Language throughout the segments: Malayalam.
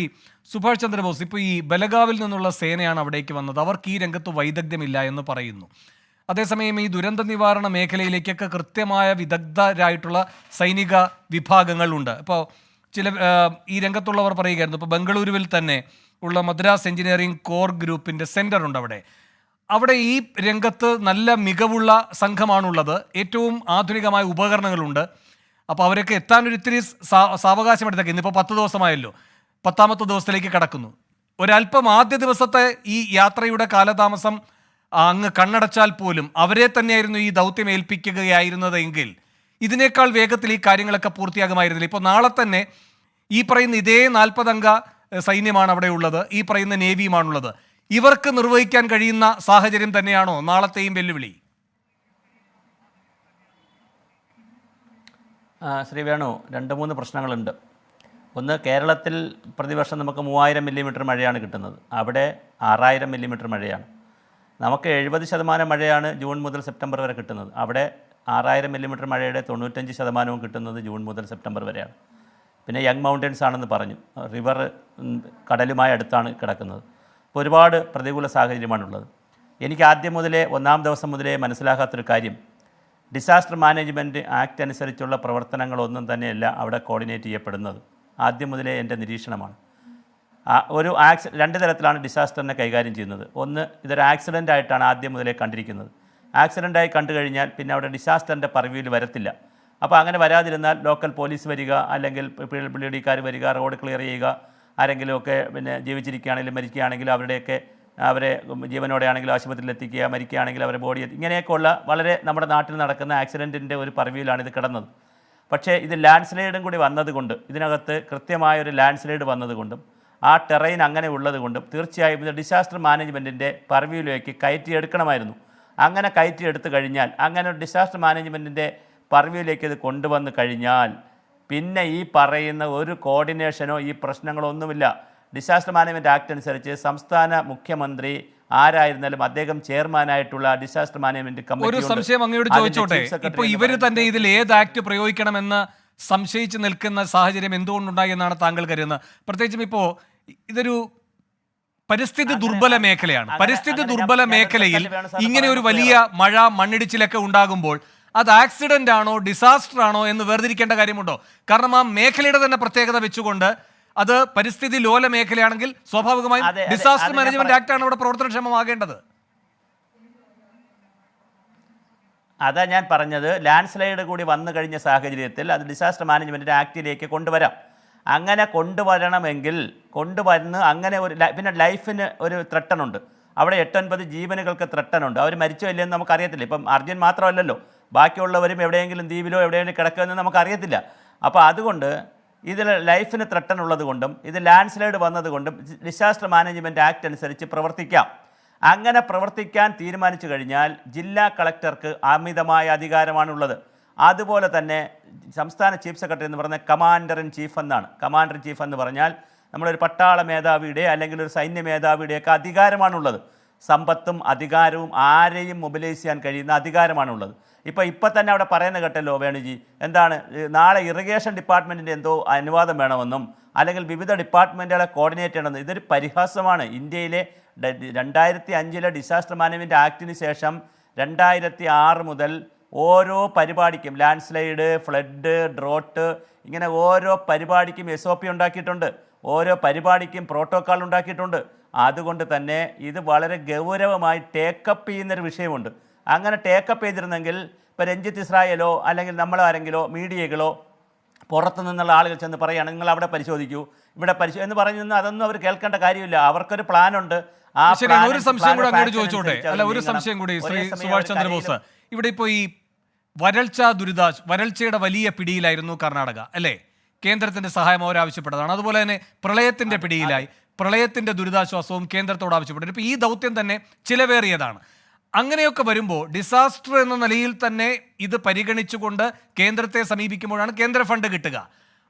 ഈ സുഭാഷ് ചന്ദ്രബോസ് ഇപ്പോൾ ഈ ബലഗാവിൽ നിന്നുള്ള സേനയാണ് അവിടേക്ക് വന്നത്. അവർക്ക് ഈ രംഗത്ത് വൈദഗ്ധ്യമില്ല എന്ന് പറയുന്നു. അതേസമയം ഈ ദുരന്ത നിവാരണ മേഖലയിലേക്കൊക്കെ കൃത്യമായ വിദഗ്ധരായിട്ടുള്ള സൈനിക വിഭാഗങ്ങളുണ്ട്. ഇപ്പോൾ ചില ഈ രംഗത്തുള്ളവർ പറയുകയായിരുന്നു, ഇപ്പോൾ ബംഗളൂരുവിൽ തന്നെ ഉള്ള മദ്രാസ് എഞ്ചിനീയറിംഗ് കോർ ഗ്രൂപ്പിൻ്റെ സെൻ്റർ ഉണ്ട് അവിടെ ഈ രംഗത്ത് നല്ല മികവുള്ള സംഘമാണുള്ളത്. ഏറ്റവും ആധുനികമായ ഉപകരണങ്ങളുണ്ട്. അപ്പോൾ അവരൊക്കെ എത്താനൊരിത്തിരി സാവകാശം എടുത്തേക്ക്. ഇന്നിപ്പോൾ 10 ദിവസമായല്ലോ, 10ാമത്തെ ദിവസത്തിലേക്ക് കടക്കുന്നു. ഒരല്പം ആദ്യ ദിവസത്തെ ഈ യാത്രയുടെ കാലതാമസം അങ്ങ് കണ്ണടച്ചാൽ പോലും അവരെ തന്നെയായിരുന്നു ഈ ദൗത്യം ഏൽപ്പിക്കുകയായിരുന്നതെങ്കിൽ ഇതിനേക്കാൾ വേഗത്തിൽ ഈ കാര്യങ്ങളൊക്കെ പൂർത്തിയാകുമായിരുന്നില്ല. ഇപ്പോൾ നാളെ തന്നെ ഈ പറയുന്ന ഇതേ 40 അംഗ സൈന്യമാണ് അവിടെ ഉള്ളത്, ഈ പറയുന്ന നേവിയുമാണുള്ളത്. ഇവർക്ക് നിർവഹിക്കാൻ കഴിയുന്ന സാഹചര്യം തന്നെയാണോ നാളത്തെയും വെല്ലുവിളി? ശ്രീ വേണു, 2-3 പ്രശ്നങ്ങളുണ്ട്. ഒന്ന്, കേരളത്തിൽ പ്രതിവർഷം നമുക്ക് 3000 മില്ലിമീറ്റർ മഴയാണ് കിട്ടുന്നത്. അവിടെ 6000 മില്ലിമീറ്റർ മഴയാണ്. നമുക്ക് 70% മഴയാണ് ജൂൺ മുതൽ സെപ്റ്റംബർ വരെ കിട്ടുന്നത്. അവിടെ 6000 മില്ലിമീറ്റർ മഴയുടെ 95% കിട്ടുന്നത് ജൂൺ മുതൽ സെപ്റ്റംബർ വരെയാണ്. പിന്നെ യങ് മൗണ്ടൻസ് ആണെന്ന് പറഞ്ഞു, റിവർ കടലുമായി അടുത്താണ് കിടക്കുന്നത്. അപ്പോൾ ഒരുപാട് പ്രതികൂല സാഹചര്യമാണുള്ളത്. എനിക്ക് ആദ്യം മുതലേ 1-ാം ദിവസം മുതലേ മനസ്സിലാകാത്തൊരു കാര്യം, ഡിസാസ്റ്റർ മാനേജ്മെൻറ്റ് ആക്ട് അനുസരിച്ചുള്ള പ്രവർത്തനങ്ങളൊന്നും തന്നെയല്ല അവിടെ കോർഡിനേറ്റ് ചെയ്യപ്പെടുന്നത്. ആദ്യം മുതലേ എൻ്റെ നിരീക്ഷണമാണ്. ഒരു രണ്ട് തരത്തിലാണ് ഡിസാസ്റ്ററിനെ കൈകാര്യം ചെയ്യുന്നത്. ഒന്ന്, ഇതൊരു ആക്സിഡൻ്റ് ആയിട്ടാണ് ആദ്യം മുതലേ കണ്ടിരിക്കുന്നത്. ആക്സിഡൻ്റായി കണ്ടു കഴിഞ്ഞാൽ പിന്നെ അവിടെ ഡിസാസ്റ്ററിൻ്റെ പർവ്യൂവിൽ വരത്തില്ല. അപ്പോൾ അങ്ങനെ വരാതിരുന്നാൽ ലോക്കൽ പോലീസ് വരിക, അല്ലെങ്കിൽ പിടിക്കാർ വരിക, റോഡ് ക്ലിയർ ചെയ്യുക, ആരെങ്കിലുമൊക്കെ പിന്നെ ജീവിച്ചിരിക്കുകയാണെങ്കിലും മരിക്കുകയാണെങ്കിലും അവരെ ജീവനോടെ ആണെങ്കിലും ആശുപത്രിയിൽ എത്തിക്കുക, മരിക്കുകയാണെങ്കിൽ അവരെ ബോഡി ഇങ്ങനെയൊക്കെയുള്ള വളരെ നമ്മുടെ നാട്ടിൽ നടക്കുന്ന ആക്സിഡൻറ്റിൻ്റെ ഒരു പർവ്യൂവിലാണ് ഇത് കിടന്നത്. പക്ഷേ ഇത് ലാൻഡ് സ്ലൈഡും കൂടി വന്നതുകൊണ്ട്, ഇതിനകത്ത് കൃത്യമായൊരു ലാൻഡ് സ്ലൈഡ് വന്നതുകൊണ്ടും ആ ടെറൈൻ അങ്ങനെ ഉള്ളതുകൊണ്ടും തീർച്ചയായും ഇത് ഡിസാസ്റ്റർ മാനേജ്മെൻറ്റിൻ്റെ പർവ്യൂവിലേക്ക് കയറ്റിയെടുക്കണമായിരുന്നു. അങ്ങനെ കയറ്റിയെടുത്തു കഴിഞ്ഞാൽ, അങ്ങനെ ഡിസാസ്റ്റർ മാനേജ്മെൻറ്റിൻ്റെ പർവ്യൂവിലേക്ക് ഇത് കൊണ്ടുവന്ന് കഴിഞ്ഞാൽ പിന്നെ ഈ പറയുന്ന ഒരു കോർഡിനേഷനോ ഈ പ്രശ്നങ്ങളോ ഒന്നുമില്ല. ഡിസാസ്റ്റർ മാനേജ്മെൻറ്റ് ആക്ട് അനുസരിച്ച് സംസ്ഥാന മുഖ്യമന്ത്രി ആരായിരുന്നാലും അദ്ദേഹം ചെയർമാനായിട്ടുള്ള ഡിസാസ്റ്റർ മാനേജ്മെന്റ് കമ്മിറ്റി. ഒരു സംശയം അങ്ങോട്ട് ചോദിച്ചോട്ടെ, ഇപ്പോൾ ഇവർ തന്നെ ഇതിൽ ഏത് ആക്ട് പ്രയോഗിക്കണമെന്ന് സംശയിച്ച് നിൽക്കുന്ന സാഹചര്യം എന്തുകൊണ്ടുണ്ടായി എന്നാണ് താങ്കൾ കരുതുന്നത്? പ്രത്യേകിച്ചും ഇപ്പോൾ ഇതൊരു പരിസ്ഥിതി ദുർബല മേഖലയാണ്. പരിസ്ഥിതി ദുർബല മേഖലയിൽ ഇങ്ങനെ ഒരു വലിയ മഴ, മണ്ണിടിച്ചിലൊക്കെ ഉണ്ടാകുമ്പോൾ അത് ആക്സിഡന്റ് ആണോ ഡിസാസ്റ്റർ ആണോ എന്ന് വേർതിരിക്കേണ്ട കാര്യമുണ്ടോ? കാരണം ആ മേഖലയുടെ തന്നെ പ്രത്യേകത വെച്ചുകൊണ്ട് അത് പരിസ്ഥിതി ലോല മേഖലയാണെങ്കിൽ സ്വാഭാവികമായും ഡിസാസ്റ്റർ മാനേജ്മെന്റ് ആക്ട് ആണ് അവിടെ പ്രവർത്തനക്ഷമമാകേണ്ടത്. അതാ ഞാൻ പറഞ്ഞത്, ലാൻഡ് സ്ലൈഡ് കൂടി വന്നു കഴിഞ്ഞ സാഹചര്യത്തിൽ അത് ഡിസാസ്റ്റർ മാനേജ്മെൻറ്റ് ആക്ടിലേക്ക് കൊണ്ടുവരാം. അങ്ങനെ കൊണ്ടുവരണമെങ്കിൽ കൊണ്ടുവരുന്ന അങ്ങനെ ഒരു പിന്നെ ലൈഫിന് ഒരു ത്രട്ടനുണ്ട്. അവിടെ 8-9 ജീവനുകൾക്ക് ത്രട്ടനുണ്ട്. അവർ മരിച്ചോ ഇല്ലെന്ന് നമുക്കറിയത്തില്ല. ഇപ്പം അർജുൻ മാത്രമല്ലല്ലോ, ബാക്കിയുള്ളവരും എവിടെയെങ്കിലും ദ്വീപിലോ എവിടെയെങ്കിലും കിടക്കുമെന്ന് നമുക്കറിയത്തില്ല. അപ്പോൾ അതുകൊണ്ട് ഇതിൽ ലൈഫിന് ത്രട്ടനുള്ളത് കൊണ്ടും ഇത് ലാൻഡ് സ്ലൈഡ് വന്നതുകൊണ്ടും ഡിസാസ്റ്റർ മാനേജ്മെൻറ്റ് ആക്ട് അനുസരിച്ച് പ്രവർത്തിക്കാം. അങ്ങനെ പ്രവർത്തിക്കാൻ തീരുമാനിച്ചു കഴിഞ്ഞാൽ ജില്ലാ കളക്ടർക്ക് അമിതമായ അധികാരമാണുള്ളത്. അതുപോലെ തന്നെ സംസ്ഥാന ചീഫ് സെക്രട്ടറി എന്ന് പറഞ്ഞാൽ കമാൻഡർ ഇൻ ചീഫ് എന്നാണ്. കമാൻഡർ ഇൻ ചീഫ് എന്ന് പറഞ്ഞാൽ നമ്മളൊരു പട്ടാള മേധാവിയുടെ അല്ലെങ്കിൽ ഒരു സൈന്യ മേധാവിയുടെയൊക്കെ അധികാരമാണുള്ളത്. സമ്പത്തും അധികാരവും ആരെയും മൊബിലൈസ് ചെയ്യാൻ കഴിയുന്ന അധികാരമാണുള്ളത്. ഇപ്പം തന്നെ അവിടെ പറയുന്ന കേട്ടല്ലോ വേണുജി, എന്താണ് നാളെ ഇറിഗേഷൻ ഡിപ്പാർട്ട്മെൻറ്റിൻ്റെ എന്തോ അനുവാദം വേണമെന്നും അല്ലെങ്കിൽ വിവിധ ഡിപ്പാർട്ട്മെൻറ്റുകളെ കോർഡിനേറ്റ് ചെയ്യണമെന്നും. ഇതൊരു പരിഹാസമാണ്. ഇന്ത്യയിലെ 2005 ഡിസാസ്റ്റർ മാനേജ്മെൻറ്റ് ആക്ടിന് ശേഷം 2006 മുതൽ ഓരോ പരിപാടിക്കും ലാൻഡ് സ്ലൈഡ്, ഫ്ലഡ്, ഡ്രോട്ട്, ഇങ്ങനെ ഓരോ പരിപാടിക്കും SOP ഉണ്ടാക്കിയിട്ടുണ്ട്. ഓരോ പരിപാടിക്കും പ്രോട്ടോക്കോൾ ഉണ്ടാക്കിയിട്ടുണ്ട്. അതുകൊണ്ട് തന്നെ ഇത് വളരെ ഗൗരവമായി ടേക്കപ്പ് ചെയ്യുന്നൊരു വിഷയമുണ്ട്. അങ്ങനെ ടേക്കപ്പ് ചെയ്തിരുന്നെങ്കിൽ ഇപ്പോൾ രഞ്ജിത്ത് ഇസ്രായേലോ അല്ലെങ്കിൽ നമ്മളാരെങ്കിലോ മീഡിയകളോ പുറത്തു നിന്നുള്ള ആളുകൾ ചെന്ന് പറയുകയാണ്, നിങ്ങൾ അവിടെ പരിശോധിക്കൂ, ഇവിടെ എന്ന് പറഞ്ഞു, അതൊന്നും അവർ കേൾക്കേണ്ട കാര്യമില്ല. അവർക്കൊരു പ്ലാനുണ്ട്. ഒരു സംശയം കൂടി അങ്ങോട്ട് ചോദിച്ചോട്ടെ. ഒരു സംശയം കൂടി ശ്രീ സുഭാഷ് ചന്ദ്രബോസ്, ഇവിടെ ഇപ്പോൾ ഈ വരൾച്ചയുടെ വലിയ പിടിയിലായിരുന്നു കർണാടക അല്ലേ? കേന്ദ്രത്തിന്റെ സഹായം അവർ ആവശ്യപ്പെട്ടതാണ്. അതുപോലെ തന്നെ പ്രളയത്തിന്റെ പിടിയിലായി, പ്രളയത്തിന്റെ ദുരിതാശ്വാസവും കേന്ദ്രത്തോട് ആവശ്യപ്പെട്ടു. ഇപ്പോൾ ഈ ദൗത്യം തന്നെ ചിലവേറിയതാണ്. അങ്ങനെയൊക്കെ വരുമ്പോൾ ഡിസാസ്റ്റർ എന്ന നിലയിൽ തന്നെ ഇത് പരിഗണിച്ചുകൊണ്ട് കേന്ദ്രത്തെ സമീപിക്കുമ്പോഴാണ് കേന്ദ്ര ഫണ്ട് കിട്ടുക.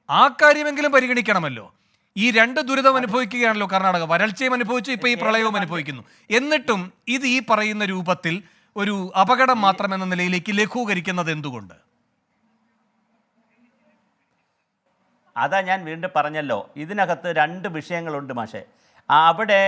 ആ കാര്യമെങ്കിലും പരിഗണിക്കണമല്ലോ. ഈ 2 ദുരിതം അനുഭവിക്കുകയാണല്ലോ കർണാടക. വരൾച്ചയും അനുഭവിച്ചു, ഇപ്പോൾ ഈ പ്രളയവും അനുഭവിക്കുന്നു. എന്നിട്ടും ഇത് ഈ പറയുന്ന രൂപത്തിൽ ഒരു അപകടം മാത്രമെന്ന നിലയിലേക്ക് ലഘൂകരിക്കുന്നത് എന്തുകൊണ്ട്? അതാ ഞാൻ വീണ്ടും പറഞ്ഞല്ലോ, ഇതിനകത്ത് 2 വിഷയങ്ങളുണ്ട് മാഷേ. അവിടെ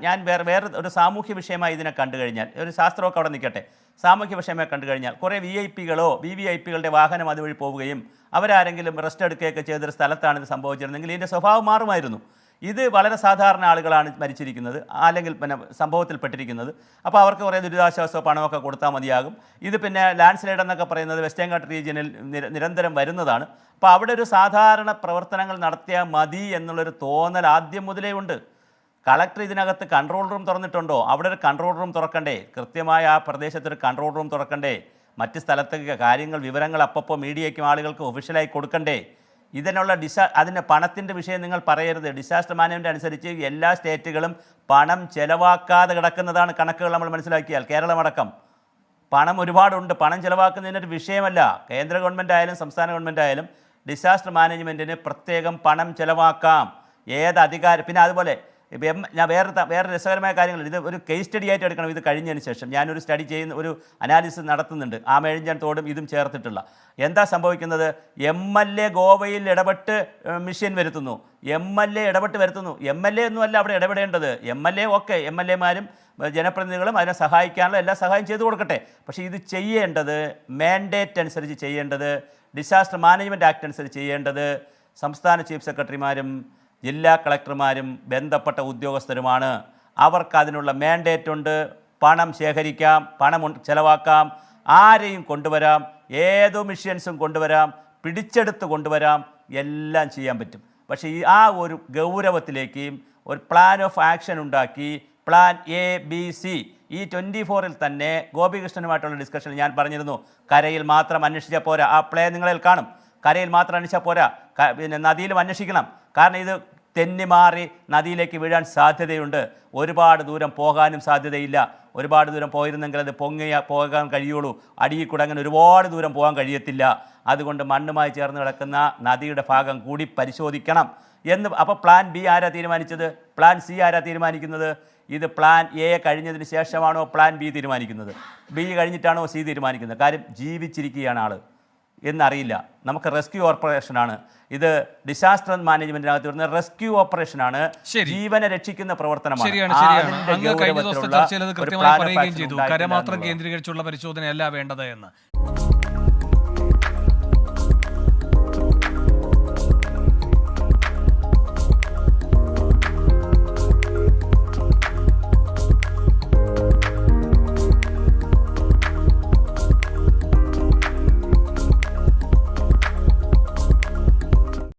ഞാൻ വേറെ ഒരു സാമൂഹ്യ വിഷയമായി ഇതിനെ കണ്ടു കഴിഞ്ഞാൽ, ഒരു ശാസ്ത്രമൊക്കെ അവിടെ നിൽക്കട്ടെ, സാമൂഹ്യ വിഷയമായി കണ്ടു കഴിഞ്ഞാൽ കുറേ VIP-കളോ VVIP-കളുടെ വാഹനം അതുവഴി പോവുകയും അവരാരെങ്കിലും റെസ്റ്റ് എടുക്കുകയൊക്കെ ചെയ്തൊരു സ്ഥലത്താണ് ഇത് സംഭവിച്ചിരുന്നെങ്കിൽ ഇതിൻ്റെ സ്വഭാവം മാറുമായിരുന്നു. ഇത് വളരെ സാധാരണ ആളുകളാണ് മരിച്ചിരിക്കുന്നത്, അല്ലെങ്കിൽ പിന്നെ സംഭവത്തിൽപ്പെട്ടിരിക്കുന്നത്. അപ്പോൾ അവർക്ക് കുറേ ദുരിതാശ്വാസമോ പണമൊക്കെ കൊടുത്താൽ മതിയാകും. ഇത് പിന്നെ ലാൻഡ് സ്ലൈഡ് എന്നൊക്കെ പറയുന്നത് വെസ്റ്റേൺ ഘാട്ട് റീജിയനിൽ നിരന്തരം വരുന്നതാണ്. അപ്പോൾ അവിടെ ഒരു സാധാരണ പ്രവർത്തനങ്ങൾ നടത്തിയാൽ മതി എന്നുള്ളൊരു തോന്നൽ ആദ്യം മുതലേ ഉണ്ട്. കളക്ടർ ഇതിനകത്ത് കൺട്രോൾ റൂം തുറന്നിട്ടുണ്ടോ? അവിടെ ഒരു കൺട്രോൾ റൂം തുറക്കണ്ടേ? കൃത്യമായ ആ പ്രദേശത്തൊരു കൺട്രോൾ റൂം തുറക്കണ്ടേ? മറ്റ് സ്ഥലത്തൊക്കെ കാര്യങ്ങൾ വിവരങ്ങൾ അപ്പോൾ മീഡിയയ്ക്കും ആളുകൾക്ക് ഒഫീഷ്യലായി കൊടുക്കണ്ടേ? ഇതിനുള്ള അതിൻ്റെ പണത്തിൻ്റെ വിഷയം നിങ്ങൾ പറയരുത്. ഡിസാസ്റ്റർ മാനേജ്മെൻറ്റ് അനുസരിച്ച് എല്ലാ സ്റ്റേറ്റുകളും പണം ചിലവാക്കാതെ കിടക്കുന്നതാണ് കണക്കുകൾ നമ്മൾ മനസ്സിലാക്കിയാൽ. കേരളമടക്കം പണം ഒരുപാടുണ്ട്. പണം ചിലവാക്കുന്നതിനൊരു വിഷയമല്ല. കേന്ദ്ര ഗവൺമെൻറ് ആയാലും സംസ്ഥാന ഗവൺമെൻറ് ആയാലും ഡിസാസ്റ്റർ മാനേജ്മെൻറ്റിന് പ്രത്യേകം പണം ചിലവാക്കാം. ഏത് അധികാരം. പിന്നെ അതുപോലെ ഞാൻ വേറെ രസകരമായ കാര്യങ്ങൾ, ഇത് ഒരു കേസ് സ്റ്റഡി ആയിട്ട് എടുക്കണം. ഇത് കഴിഞ്ഞതിന് ശേഷം ഞാനൊരു സ്റ്റഡി ചെയ്യുന്ന ഒരു അനാലിസിസ് നടത്തുന്നുണ്ട്, ആമേഴഞ്ചാൻ തോടും ഇതും ചേർത്തിട്ടുള്ള. എന്താ സംഭവിക്കുന്നത്? MLA ഗോവയിൽ ഇടപെട്ട് മിഷൻ വരുത്തുന്നു, MLA ഇടപെട്ട് വരുത്തുന്നു. MLA ഒന്നുമല്ല അവിടെ ഇടപെടേണ്ടത്. MLA ഒക്കെ MLA-മാരും ജനപ്രതിനിധികളും അതിനെ സഹായിക്കാനുള്ള എല്ലാ സഹായം ചെയ്തു കൊടുക്കട്ടെ. പക്ഷേ ഇത് ചെയ്യേണ്ടത് മാൻഡേറ്റ് അനുസരിച്ച് ചെയ്യേണ്ടത്, ഡിസാസ്റ്റർ മാനേജ്മെൻറ്റ് ആക്ട് അനുസരിച്ച് ചെയ്യേണ്ടത് സംസ്ഥാന ചീഫ് സെക്രട്ടറിമാരും ജില്ലാ കളക്ടർമാരും ബന്ധപ്പെട്ട ഉദ്യോഗസ്ഥരുമാണ്. അവർക്ക് അതിനുള്ള മാൻഡേറ്റ് ഉണ്ട്. പണം ശേഖരിക്കാം, പണം ചിലവാക്കാം, ആരെയും കൊണ്ടുവരാം, ഏതോ മിഷ്യൻസും കൊണ്ടുവരാം, പിടിച്ചെടുത്ത് കൊണ്ടുവരാം, എല്ലാം ചെയ്യാൻ പറ്റും. പക്ഷേ ആ ഒരു ഗൗരവത്തിലേക്ക് ഒരു പ്ലാൻ ഓഫ് ആക്ഷൻ ഉണ്ടാക്കി, പ്ലാൻ ABC ഈ 24-ൽ തന്നെ ഗോപികൃഷ്ണനുമായിട്ടുള്ള ഡിസ്കഷനിൽ ഞാൻ പറഞ്ഞിരുന്നു, കരയിൽ മാത്രം അന്വേഷിച്ചാൽ പോരാ. ആ പ്ലേ നിങ്ങളിൽ കാണും. കരയിൽ മാത്രം അന്വേഷിച്ചാൽ പോരാ, പിന്നെ നദിയിലും അന്വേഷിക്കണം. കാരണം ഇത് തെന്നിമാറി നദിയിലേക്ക് വീഴാൻ സാധ്യതയുണ്ട്. ഒരുപാട് ദൂരം പോകാനും സാധ്യതയില്ല. ഒരുപാട് ദൂരം പോയിരുന്നെങ്കിൽ അത് പോകാൻ കഴിയുള്ളൂ. അടിയിൽ കൂടെ അങ്ങനെ ഒരുപാട് ദൂരം പോകാൻ കഴിയത്തില്ല. അതുകൊണ്ട് മണ്ണുമായി ചേർന്ന് കിടക്കുന്ന നദിയുടെ ഭാഗം കൂടി പരിശോധിക്കണം എന്ന്. അപ്പോൾ പ്ലാൻ B ആരാ തീരുമാനിച്ചത്? പ്ലാൻ C ആരാ തീരുമാനിക്കുന്നത്? ഇത് പ്ലാൻ A കഴിഞ്ഞതിന് ശേഷമാണോ പ്ലാൻ B തീരുമാനിക്കുന്നത്? B കഴിഞ്ഞിട്ടാണോ C തീരുമാനിക്കുന്നത്? കാര്യം ജീവിച്ചിരിക്കുകയാണ് ആൾ എന്നറിയില്ല. നമുക്ക് റെസ്ക്യൂ ഓപ്പറേഷനാണ് ഇത്. ഡിസാസ്റ്റർ മാനേജ്മെന്റിനകത്ത് വരുന്ന റെസ്ക്യൂ ഓപ്പറേഷനാണ്, ജീവനെ രക്ഷിക്കുന്ന പ്രവർത്തനമാണ്. കഴിഞ്ഞ ദിവസത്തെ ചർച്ചയിൽ അത് കൃത്യമായി പറയുകയും ചെയ്തു. കര മാത്രം കേന്ദ്രീകരിച്ചുള്ള പരിശോധനയല്ല വേണ്ടത് എന്ന്.